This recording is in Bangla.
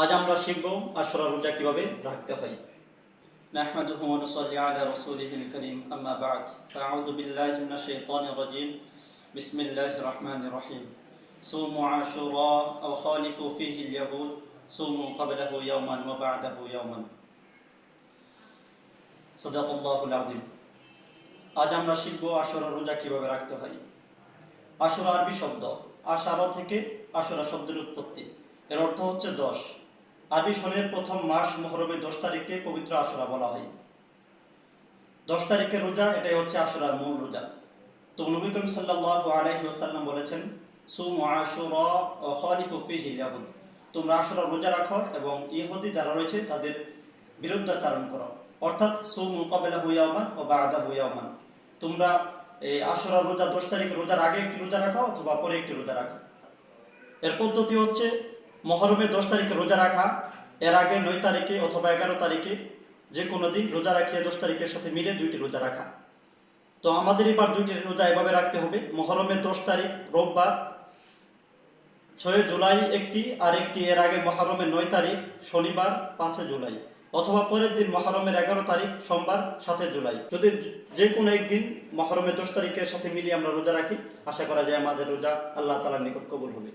আজ আমরা শিখব আশুরা রোজা কিভাবে রাখতে হয়। নাহমাদুহু ওয়া নুসাল্লি আলা রাসূলিহিল কারীম, আম্মা বা'দ, ফাআউযু বিল্লাহি মিনাশ শাইতানির রাজীম। বিসমিল্লাহির রাহমানির রাহিম। সুমু আশুরা আও খালিফু ফীহিল ইয়াহুদ, সুমু ক্বাবলাহু ইয়াওমান ওয়া বা'দাহু ইয়াওমান। সাদাকাল্লাহুল আযীম। আজ আমরা শিখব আশুরা রোজা কিভাবে রাখতে হয়। আশুরা আরবি শব্দ, আশারা থেকে আশুরা শব্দের উৎপত্তি। এর অর্থ হচ্ছে 10। আরবি সনের প্রথম মাস মুহররমের 10 তারিখকে পবিত্র আশুরা বলা হয়। 10 তারিখের রোজা, এটাই হচ্ছে আশুরার মূল রোজা। তো নবী করিম সাল্লাল্লাহু আলাইহি ওয়াসাল্লাম বলেছেন, সুমু আশুরা ওয়া খালিফু ফীহিল ইয়াহুদ, তোমরা আশুরা রোজা রাখো এবং ইহুদি যারা রয়েছে তাদের বিরুদ্ধাচারণ করো। অর্থাৎ সুমু ক্বাবলাহু ইয়াওমান ওয়া বা'দাহু ইয়াওমান, তোমরা এই আশুরা রোজা 10 তারিখের রোজার আগে একটি রোজা রাখো অথবা পরে একটি রোজা রাখো। এর পদ্ধতি হচ্ছে মুহররমের 10 তারিখে রোজা রাখা, এর আগে 9 তারিখে অথবা 11 তারিখে যে কোনো দিন রোজা রাখিয়ে 10 তারিখের সাথে মিলে 2টি রোজা রাখা। তো আমাদের এবার 2টি রোজা এভাবে রাখতে হবে। মুহররমের 10 তারিখ রোববার, 6 জুলাই একটি, আর একটি এর আগে মুহররমের 9 তারিখ শনিবার 5 জুলাই, অথবা পরের দিন মুহররমের 11 তারিখ সোমবার 7 জুলাই। যদি যে কোনো একদিন মুহররমের 10 তারিখের সাথে মিলিয়ে আমরা রোজা রাখি, আশা করা যায় আমাদের রোজা আল্লাহ তাআলার নিকট কবুল হবে।